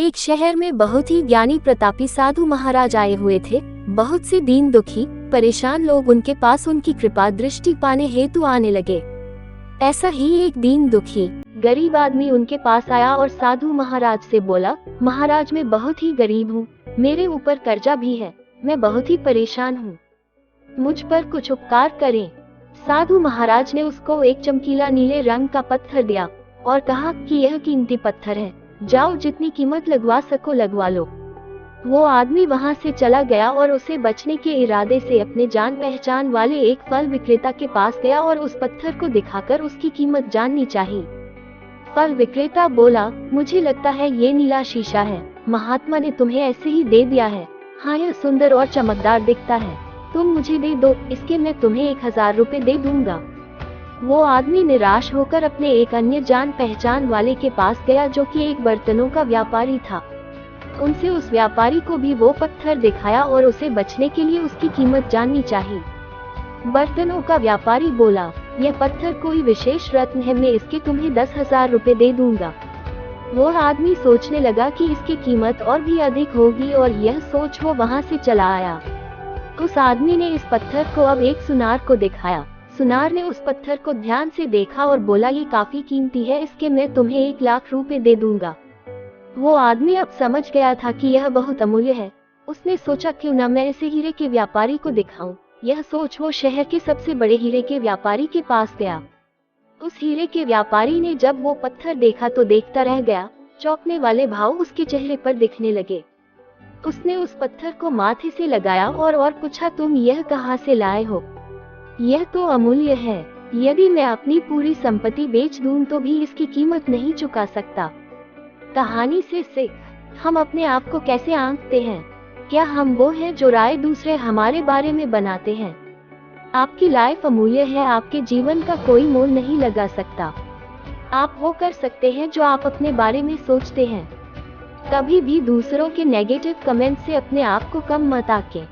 एक शहर में बहुत ही ज्ञानी प्रतापी साधु महाराज आए हुए थे। बहुत से दीन दुखी परेशान लोग उनके पास उनकी कृपा दृष्टि पाने हेतु आने लगे। ऐसा ही एक दीन दुखी गरीब आदमी उनके पास आया और साधु महाराज से बोला, महाराज मैं बहुत ही गरीब हूँ, मेरे ऊपर कर्जा भी है, मैं बहुत ही परेशान हूँ, मुझ पर कुछ उपकार करें। साधु महाराज ने उसको एक चमकीला नीले रंग का पत्थर दिया और कहा कि यह कीमती पत्थर है, जाओ जितनी कीमत लगवा सको लगवा लो। वो आदमी वहाँ से चला गया और उसे बचने के इरादे से अपने जान पहचान वाले एक फल विक्रेता के पास गया और उस पत्थर को दिखाकर उसकी कीमत जाननी चाहिए। फल विक्रेता बोला, मुझे लगता है ये नीला शीशा है, महात्मा ने तुम्हें ऐसे ही दे दिया है। हाँ यह सुंदर और चमकदार दिखता है, तुम मुझे दे दो, इसके मैं तुम्हें 1000 रुपए दे दूंगा। वो आदमी निराश होकर अपने एक अन्य जान पहचान वाले के पास गया जो कि एक बर्तनों का व्यापारी था। उनसे उस व्यापारी को भी वो पत्थर दिखाया और उसे बचने के लिए उसकी कीमत जाननी चाहिए। बर्तनों का व्यापारी बोला, यह पत्थर कोई विशेष रत्न है, मैं इसके तुम्हें 10,000 रुपए दे दूंगा। वो आदमी सोचने लगा कि इसकी कीमत और भी अधिक होगी और यह सोच वो वहाँ से चला आया। उस आदमी ने इस पत्थर को अब एक सुनार को दिखाया। सुनार ने उस पत्थर को ध्यान से देखा और बोला, ये काफी कीमती है, इसके मैं तुम्हें 1 लाख रुपए दे दूंगा। वो आदमी अब समझ गया था कि यह बहुत अमूल्य है। उसने सोचा क्यों न मैं इसे हीरे के व्यापारी को दिखाऊं। यह सोच वो शहर के सबसे बड़े हीरे के व्यापारी के पास गया। उस हीरे के व्यापारी ने जब वो पत्थर देखा तो देखता रह गया, चौंकने वाले भाव उसके चेहरे पर दिखने लगे। उसने उस पत्थर को माथे से लगाया और पूछा, तुम यह कहाँ से लाए हो? यह तो अमूल्य है, यदि मैं अपनी पूरी संपत्ति बेच दूं तो भी इसकी कीमत नहीं चुका सकता। कहानी से सीख, हम अपने आप को कैसे आंकते हैं? क्या हम वो हैं जो राय दूसरे हमारे बारे में बनाते हैं? आपकी लाइफ अमूल्य है, आपके जीवन का कोई मोल नहीं लगा सकता। आप वो कर सकते हैं जो आप अपने बारे में सोचते हैं। कभी भी दूसरों के नेगेटिव कमेंट से अपने आप को कम मत आंकें।